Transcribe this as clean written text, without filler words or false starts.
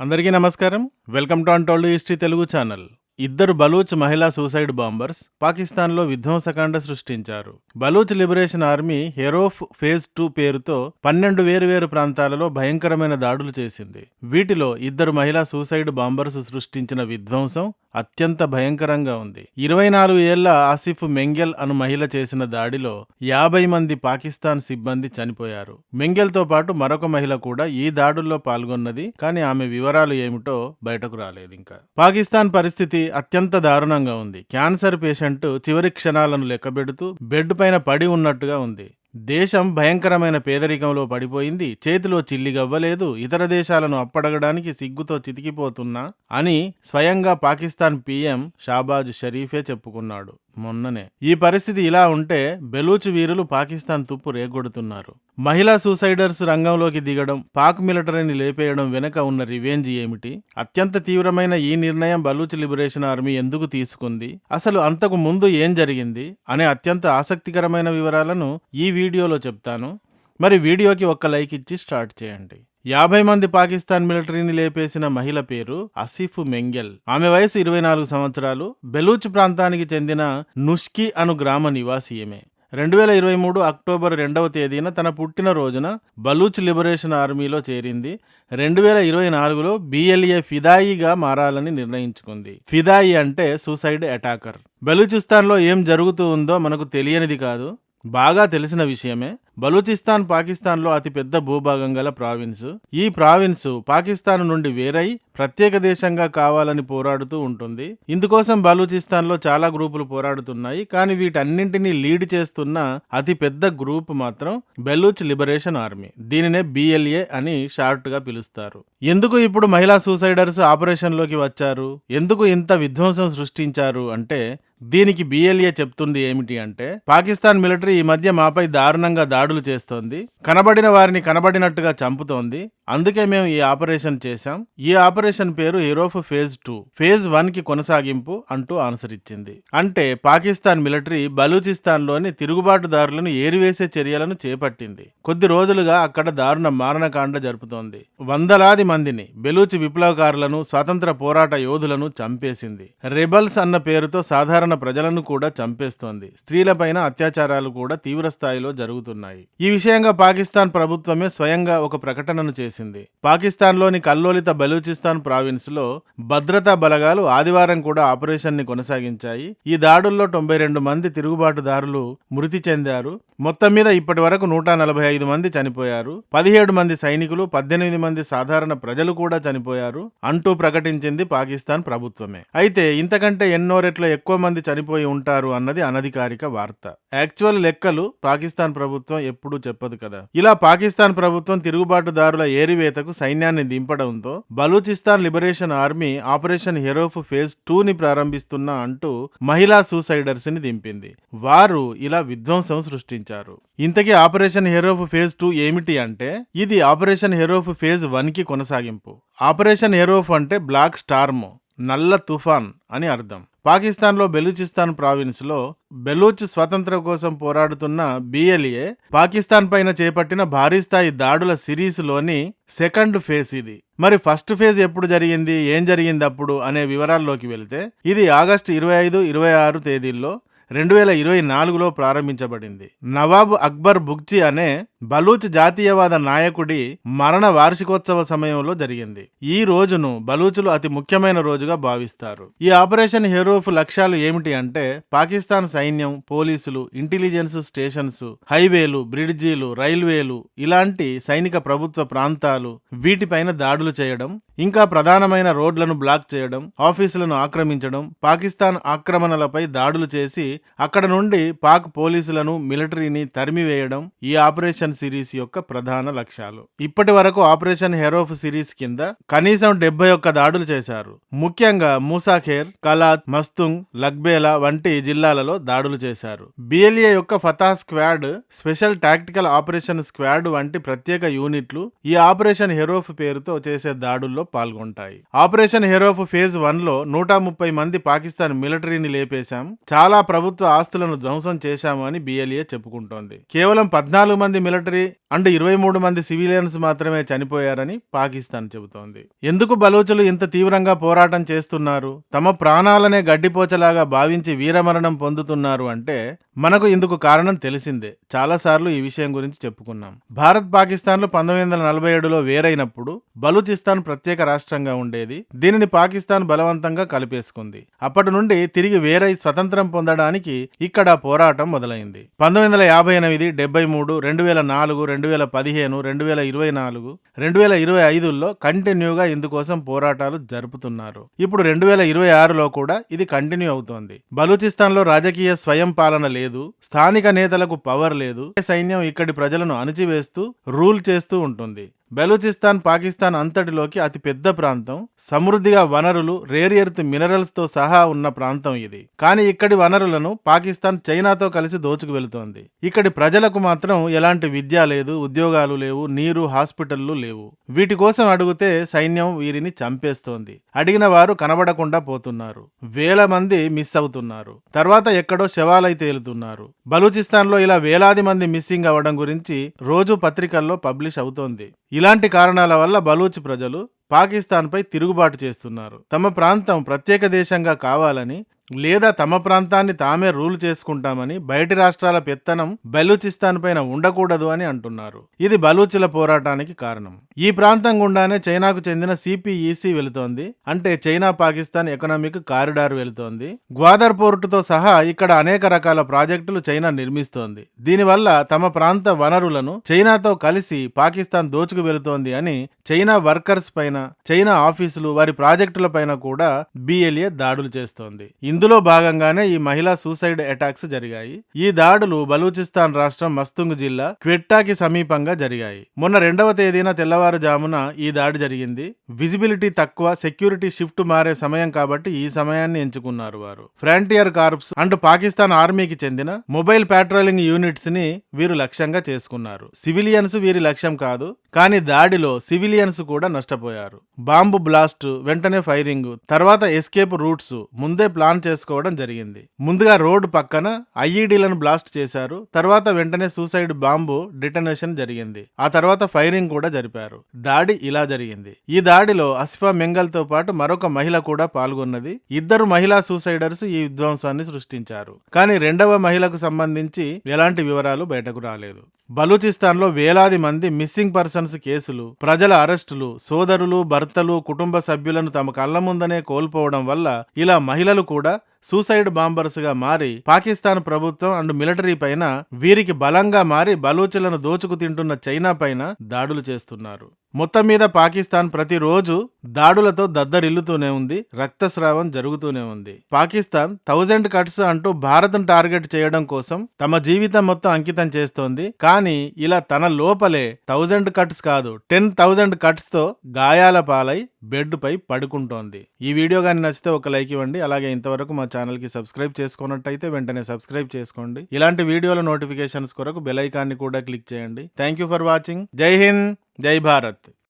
అందరికీ నమస్కారం. Welcome to untold history Telugu channel. ఇద్దరు బలూచ్ మహిళా సూసైడ్ బాంబర్స్ పాకిస్తాన్లో విధ్వంసకాండ సృష్టించారు. Baloch liberation army Herof phase 2 పేరుతో 12 వేరువేరు ప్రాంతాలలో భయంకరమైన దాడులు చేసింది. వీటిలో ఇద్దరు మహిళా సూసైడ్ బాంబర్స్ సృష్టించిన విధ్వంసం అత్యంత భయంకరంగా ఉంది. 24 ఏళ్ల ఆసిఫ్ మెంగెల్ అను మహిళ చేసిన దాడిలో 50 మంది పాకిస్తాన్ సిబ్బంది చనిపోయారు. మెంగెల్తో పాటు మరొక మహిళ కూడా ఈ దాడుల్లో పాల్గొన్నది. కానీ ఆమె వివరాలు ఏమిటో బయటకు రాలేదు. ఇంకా పాకిస్తాన్ పరిస్థితి అత్యంత దారుణంగా ఉంది. క్యాన్సర్ పేషెంట్ చివరి క్షణాలను లెక్కబెడుతూ బెడ్ పైన పడి ఉన్నట్టుగా ఉంది. దేశం భయంకరమైన పేదరికంలో పడిపోయింది. చేతిలో చిల్లిగవ్వలేదు. ఇతర దేశాలను అప్పడగడానికి సిగ్గుతో చితికిపోతున్నా అని స్వయంగా పాకిస్తాన్ పీఎం షాబాజ్ షరీఫే చెప్పుకున్నాడు మొన్ననే. ఈ పరిస్థితి ఇలా ఉంటే బెలూచ్ వీరులు పాకిస్తాన్ తుప్పు రేగొడుతున్నారు. మహిళా సూసైడర్స్ రంగంలోకి దిగడం, పాక్ మిలిటరీని లేపేయడం వెనుక ఉన్న రివెంజ్ ఏమిటి? అత్యంత తీవ్రమైన ఈ నిర్ణయం బలూచ్ లిబరేషన్ ఆర్మీ ఎందుకు తీసుకుంది? అసలు అంతకు ముందు ఏం జరిగింది అనే అత్యంత ఆసక్తికరమైన వివరాలను ఈ వీడియోలో చెప్తాను. మరి వీడియోకి ఒక్క లైక్ ఇచ్చి స్టార్ట్ చేయండి. 50 మంది పాకిస్తాన్ మిలిటరీని లేపేసిన మహిళ పేరు ఆసిఫ్ మెంగెల్. ఆమె వయసు 24 సంవత్సరాలు. బెలూచ్ ప్రాంతానికి చెందిన నుష్కి అను గ్రామ నివాసి. ఈమె 2023 అక్టోబర్ 2వ తేదీన తన పుట్టినరోజున బలూచ్ లిబరేషన్ ఆర్మీలో చేరింది. 2024లో బిఎల్ఏ ఫిదాయిగా మారాలని నిర్ణయించుకుంది. ఫిదాయి అంటే సూసైడ్ అటాకర్. బలూచిస్తాన్లో ఏం జరుగుతూ ఉందో మనకు తెలియనిది కాదు, బాగా తెలిసిన విషయమే. బలూచిస్తాన్ పాకిస్తాన్లో అతిపెద్ద భూభాగం గల ప్రావిన్స్. ఈ ప్రావిన్స్ పాకిస్తాన్ నుండి వేరై ప్రత్యేక దేశంగా కావాలని పోరాడుతూ ఉంటుంది. ఇందుకోసం బలూచిస్తాన్లో చాలా గ్రూపులు పోరాడుతున్నాయి. కానీ వీటన్నింటినీ లీడ్ చేస్తున్న అతిపెద్ద గ్రూప్ మాత్రం బెలూచ్ లిబరేషన్ ఆర్మీ. దీనినే బిఎల్ఏ అని షార్ట్ గా పిలుస్తారు. ఎందుకు ఇప్పుడు మహిళా సూసైడర్స్ ఆపరేషన్లోకి వచ్చారు? ఎందుకు ఇంత విధ్వంసం సృష్టించారు అంటే దీనికి బిఎల్ఏ చెప్తుంది ఏమిటి అంటే, పాకిస్తాన్ మిలిటరీ ఈ మధ్య మాపై దారుణంగా దాడులు చేస్తోంది, కనబడిన వారిని కనబడినట్టుగా చంపుతోంది. అందుకే మేము ఈ ఆపరేషన్ చేశాం. ఈ ఆపరేషన్ పేరు హెరోఫ్ ఫేజ్ 2, ఫేజ్ 1 కి కొనసాగింపు అంటూ ఆన్సర్ ఇచ్చింది. అంటే పాకిస్తాన్ మిలిటరీ బలూచిస్తాన్లోని తిరుగుబాటుదారులను ఏరివేసే చర్యలను చేపట్టింది. కొద్ది రోజులుగా అక్కడ దారుణ మారణకాండ జరుపుతోంది. వందలాది మందిని, బెలూచ్ విప్లవకారులను, స్వాతంత్ర పోరాట యోధులను చంపేసింది. రెబల్స్ అన్న పేరుతో సాధారణ ప్రజలను కూడా చంపేస్తోంది. స్త్రీలపైన అత్యాచారాలు కూడా తీవ్ర స్థాయిలో జరుగుతున్నాయి. ఈ విషయంగా పాకిస్తాన్ ప్రభుత్వమే స్వయంగా ఒక ప్రకటనను చేసింది. పాకిస్తాన్లోని కల్లోలిత బలూచిస్తాన్ ప్రావిన్స్ లో భద్రతా బలగాలు ఆదివారం కూడా ఆపరేషన్ ని కొనసాగించాయి. ఈ దాడుల్లో 92 మంది తిరుగుబాటుదారులు మృతి చెందారు. మొత్తం మీద ఇప్పటి వరకు 145 మంది చనిపోయారు. 17 మంది సైనికులు, 18 మంది సాధారణ ప్రజలు కూడా చనిపోయారు అంటూ ప్రకటించింది పాకిస్తాన్ ప్రభుత్వమే. అయితే ఇంతకంటే ఎన్నో రెట్లు ఎక్కువ మంది చనిపోయి ఉంటారు అన్నది అనధికారిక వార్త. యాక్చువల్ లెక్కలు పాకిస్తాన్ ప్రభుత్వం ఎప్పుడూ చెప్పదు కదా. ఇలా పాకిస్తాన్ ప్రభుత్వం తిరుగుబాటుదారుల ఏరివేతకు సైన్యాన్ని దింపడంతో Balochistan liberation army operation Herof phase 2 ని ప్రారంభిస్తున్నా అంటూ మహిళా సూసైడర్స్ ని దింపింది. వారు ఇలా విధ్వంసం సృష్టించారు. ఇంతకీ ఆపరేషన్ హెరోఫ్ ఫేజ్ 2 ఏమిటి అంటే, ఇది ఆపరేషన్ హెరోఫ్ ఫేజ్ 1 కి కొనసాగింపు. ఆపరేషన్ హెరోఫ్ అంటే బ్లాక్ స్టార్మ్, నల్ల తుఫాన్ అని అర్థం. పాకిస్తాన్లో బెలూచిస్తాన్ ప్రావిన్స్ లో బెలూచ్ స్వతంత్రం కోసం పోరాడుతున్న బిఎల్ఏ పాకిస్తాన్ పైన చేపట్టిన భారీ స్థాయి దాడుల సిరీస్ లోని సెకండ్ ఫేజ్ ఇది. మరి ఫస్ట్ ఫేజ్ ఎప్పుడు జరిగింది, ఏం జరిగింది అప్పుడు అనే వివరాల్లోకి వెళితే, ఇది ఆగస్టు 25, 26 తేదీల్లో 2024లో ప్రారంభించబడింది. నవాబ్ అక్బర్ బుగ్చి అనే బలూచ్ జాతీయవాద నాయకుడి మరణ వార్షికోత్సవ సమయంలో జరిగింది. ఈ రోజును బలూచులు అతి ముఖ్యమైన రోజుగా భావిస్తారు. ఈ ఆపరేషన్ హెరోఫ్ లక్ష్యాలు ఏమిటి అంటే, పాకిస్తాన్ సైన్యం, పోలీసులు, ఇంటెలిజెన్స్ స్టేషన్స్, హైవేలు, బ్రిడ్జీలు, రైల్వేలు, ఇలాంటి సైనిక ప్రభుత్వ ప్రాంతాలు, వీటిపైన దాడులు చేయడం, ఇంకా ప్రధానమైన రోడ్లను బ్లాక్ చేయడం, ఆఫీసులను ఆక్రమించడం, పాకిస్తాన్ ఆక్రమణలపై దాడులు చేసి అక్కడ నుండి పాక్ పోలీసులను, మిలిటరీని తరిమివేయడం ఈ ఆపరేషన్ సిరీస్ యొక్క ప్రధాన లక్ష్యాలు. ఇప్పటి వరకు ఆపరేషన్ హెరోఫ్ సిరీస్ కింద కనీసం 71 దాడులు చేశారు. ముఖ్యంగా మూసాఖేర్, కలాత్, మస్తుంగ్, లగ్బేలా వంటి జిల్లాలలో దాడులు చేశారు. బిఎల్ఏ యొక్క Fatah squad, special tactical operation squad వంటి ప్రత్యేక యూనిట్లు ఈ ఆపరేషన్ హెరోఫ్ పేరుతో చేసే దాడుల్లో పాల్గొంటాయి. ఆపరేషన్ హెరోఫ్ ఫేజ్ 1లో 130 మంది పాకిస్తాన్ మిలిటరీని లేపేశాం, చాలా ప్రభుత్వ ఆస్తులను ధ్వంసం చేశాము అని బిఎల్ఏ చెప్పుకుంటోంది. కేవలం 14 మంది మిలిటరీ అండ్ 23 మంది సివిలియన్స్ మాత్రమే చనిపోయారని పాకిస్తాన్ చెబుతోంది. ఎందుకు బలూచులు ఇంత తీవ్రంగా పోరాటం చేస్తున్నారు, తమ ప్రాణాలనే గడ్డిపోచలాగా భావించి వీరమరణం పొందుతున్నారు అంటే మనకు ఇందుకు కారణం తెలిసిందే. చాలాసార్లు ఈ విషయం గురించి చెప్పుకున్నాం. భారత్ పాకిస్తాన్లు 1947లో వేరైనప్పుడు బలూచిస్తాన్ ప్రత్యేక రాష్ట్రంగా ఉండేది. దీనిని పాకిస్తాన్ బలవంతంగా కలిపేసుకుంది. అప్పటి నుండి తిరిగి వేరై స్వతంత్రం పొందడానికి ఇక్కడ పోరాటం మొదలైంది. 1958, 73, 2004, 2015, 2024, 2025లో కంటిన్యూగా ఇందుకోసం పోరాటాలు జరుపుతున్నారు. ఇప్పుడు 2026లో కూడా ఇది కంటిన్యూ అవుతోంది. బలూచిస్తాన్లో రాజకీయ స్వయం పాలన లేదు, స్థానిక నేతలకు పవర్ లేదు. సైన్యం ఇక్కడి ప్రజలను అణిచివేస్తూ రూల్ చేస్తూ ఉంటుంది. బలూచిస్తాన్ పాకిస్తాన్ అంతటిలోకి అతి పెద్ద ప్రాంతం. సమృద్ధిగా వనరులు, రేర్ ఎర్త్ మినరల్స్ తో సహా ఉన్న ప్రాంతం ఇది. కానీ ఇక్కడి వనరులను పాకిస్తాన్ చైనాతో కలిసి దోచుకు వెళుతోంది. ఇక్కడి ప్రజలకు మాత్రం ఎలాంటి విద్య లేదు, ఉద్యోగాలు లేవు, నీరు, హాస్పిటళ్లు లేవు. వీటి కోసం అడిగితే సైన్యం వీరిని చంపేస్తోంది. అడిగిన వారు కనబడకుండా పోతున్నారు. వేల మంది మిస్ అవుతున్నారు. తర్వాత ఎక్కడో శవాలై తేలుతున్నారు. బలూచిస్తాన్ లో ఇలా వేలాది మంది మిస్సింగ్ అవ్వడం గురించి రోజు పత్రికల్లో పబ్లిష్ అవుతోంది. ఇలాంటి కారణాల వల్ల బలూచ్ ప్రజలు పాకిస్తాన్పై తిరుగుబాటు చేస్తున్నారు. తమ ప్రాంతం ప్రత్యేక దేశంగా కావాలని లేదా తమ ప్రాంతాన్ని తామే రూల్ చేసుకుంటామని బయటి రాష్ట్రాల పెత్తనం బలూచిస్తాన్ పైన ఉండకూడదు అని అంటున్నారు. ఇది బలూచుల పోరాటానికి కారణం. ఈ ప్రాంతం గుండానే చైనాకు చెందిన సిపిఈసి వెళుతోంది. అంటే చైనా పాకిస్తాన్ ఎకనామిక్ కారిడార్ వెళుతోంది. గ్వాదర్ పోర్టుతో సహా ఇక్కడ అనేక రకాల ప్రాజెక్టులు చైనా నిర్మిస్తోంది. దీనివల్ల తమ ప్రాంత వనరులను చైనాతో కలిసి పాకిస్తాన్ దోచుకు వెళుతోంది అని చైనా వర్కర్స్ పైన, చైనా ఆఫీసులు, వారి ప్రాజెక్టుల పైన కూడా బిఎల్ఏ దాడులు చేస్తోంది. ఇందులో భాగంగానే ఈ మహిళా సూసైడ్ అటాక్స్ జరిగాయి. ఈ దాడులు బలూచిస్తాన్ రాష్ట్రం మస్తుంగ్ జిల్లా క్వెట్టాకి సమీపంగా జరిగాయి. మొన్న 2వ తేదీన తెల్లవారుజామున ఈ దాడి జరిగింది. విజిబిలిటీ తక్కువ, సెక్యూరిటీ షిఫ్ట్ మారే సమయం కాబట్టి ఈ సమయాన్ని ఎంచుకున్నారు వారు. ఫ్రాంటియర్ కార్ప్స్ అండ్ పాకిస్తాన్ ఆర్మీకి చెందిన మొబైల్ పాట్రోలింగ్ యూనిట్స్ ని వీరు లక్ష్యంగా చేసుకున్నారు. సివిలియన్స్ వీరి లక్ష్యం కాదు, కానీ దాడిలో సివిలియన్స్ కూడా నష్టపోయారు. బాంబు బ్లాస్ట్, వెంటనే ఫైరింగ్, తర్వాత ఎస్కేప్ రూట్స్ ముందే ప్లాన్ చేసుకోవడం జరిగింది. ముందుగా రోడ్డు పక్కన ఐఈడీలను బ్లాస్ట్ చేశారు. తర్వాత వెంటనే సూసైడ్ బాంబు డిటనేషన్ జరిగింది. ఆ తర్వాత ఫైరింగ్ కూడా జరిపారు. దాడి ఇలా జరిగింది. ఈ దాడిలో అసిఫా మెంగల్ తో పాటు మరొక మహిళ కూడా పాల్గొన్నది. 2 మహిళా సూసైడర్స్ ఈ విధ్వంసాన్ని సృష్టించారు. కానీ 2వ మహిళకు సంబంధించి ఎలాంటి వివరాలు బయటకు రాలేదు. బలూచిస్తాన్ లో వేలాది మంది మిస్సింగ్ పర్సన్స్ కేసులు, ప్రజల అరెస్టులు, సోదరులు, భర్తలు, కుటుంబ సభ్యులను తమ కళ్ల ముందనే కోల్పోవడం వల్ల ఇలా మహిళలు కూడా సూసైడ్ బాంబర్స్ గా మారి పాకిస్తాన్ ప్రభుత్వం అండ్ మిలిటరీ పైన, వీరికి బలంగా మారి బలూచులను దోచుకు తింటున్న చైనా పైన దాడులు చేస్తున్నారు. మొత్తం మీద పాకిస్తాన్ ప్రతిరోజు దాడులతో దద్దరిల్లుతూనే ఉంది. రక్తస్రావం జరుగుతూనే ఉంది. పాకిస్తాన్ 1000 కట్స్ అంటూ భారత్ను టార్గెట్ చేయడం కోసం తమ జీవితం మొత్తం అంకితం చేస్తోంది. కానీ ఇలా తన లోపలే 1000 కట్స్ కాదు, 10,000 కట్స్ తో గాయాల పాలై బెడ్ పై పడుకుంటోంది. ఈ వీడియో కానీ నచ్చితే ఒక లైక్ ఇవ్వండి. అలాగే ఇంతవరకు మా ఛానల్ కి సబ్స్క్రైబ్ చేసుకున్నట్టయితే వెంటనే సబ్స్క్రైబ్ చేసుకోండి. ఇలాంటి వీడియోల నోటిఫికేషన్స్ కొరకు బెల్ ఐకాన్ని కూడా క్లిక్ చేయండి. Thank you for watching. జై హింద్, జై భారత్.